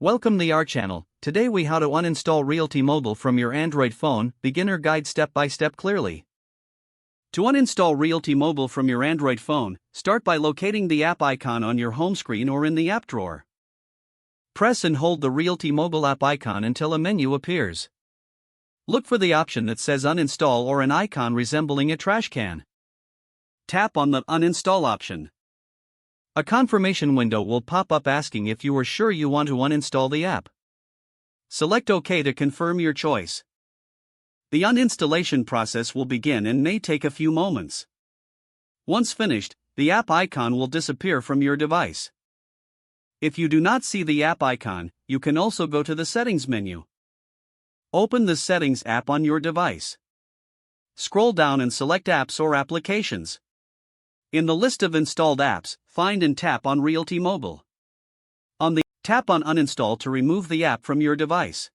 Welcome to our channel. Today we how to uninstall RealtyMogul from your Android phone, beginner guide step by step clearly. To uninstall RealtyMogul from your Android phone, start by locating the app icon on your home screen or in the app drawer. Press and hold the RealtyMogul app icon until a menu appears. Look for the option that says uninstall or an icon resembling a trash can. Tap on the uninstall option. A confirmation window will pop up asking if you are sure you want to uninstall the app. Select OK to confirm your choice. The uninstallation process will begin and may take a few moments. Once finished, the app icon will disappear from your device. If you do not see the app icon, you can also go to the Settings menu. Open the Settings app on your device. Scroll down and select Apps or Applications. In the list of installed apps, find and tap on RealtyMogul. Tap on Uninstall to remove the app from your device.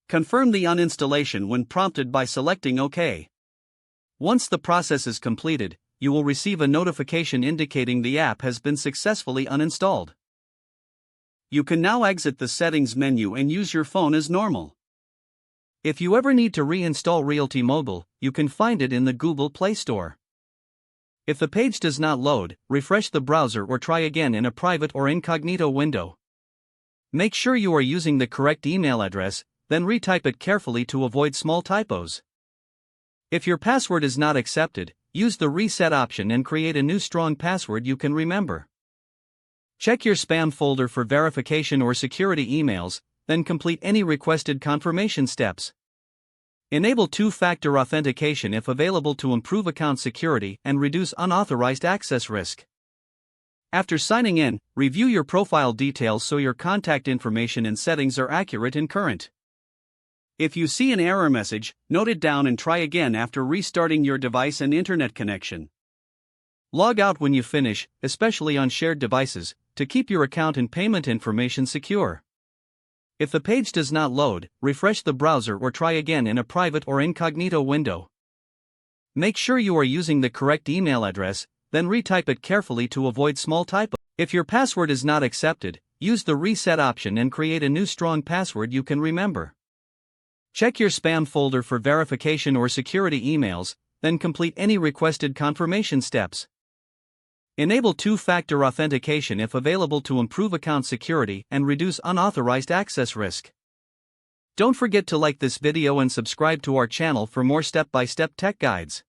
Confirm the uninstallation when prompted by selecting OK. Once the process is completed, you will receive a notification indicating the app has been successfully uninstalled. You can now exit the Settings menu and use your phone as normal. If you ever need to reinstall RealtyMogul, you can find it in the Google Play Store. If the page does not load, refresh the browser or try again in a private or incognito window. Make sure you are using the correct email address, then retype it carefully to avoid small typos. If your password is not accepted, use the reset option and create a new strong password you can remember. Check your spam folder for verification or security emails, then complete any requested confirmation steps. Enable two-factor authentication if available to improve account security and reduce unauthorized access risk. After signing in, review your profile details so your contact information and settings are accurate and current. If you see an error message, note it down and try again after restarting your device and internet connection. Log out when you finish, especially on shared devices, to keep your account and payment information secure. If the page does not load, refresh the browser or try again in a private or incognito window. Make sure you are using the correct email address, then retype it carefully to avoid small typos. If your password is not accepted, use the reset option and create a new strong password you can remember. Check your spam folder for verification or security emails, then complete any requested confirmation steps. Enable two-factor authentication if available to improve account security and reduce unauthorized access risk. Don't forget to like this video and subscribe to our channel for more step-by-step tech guides.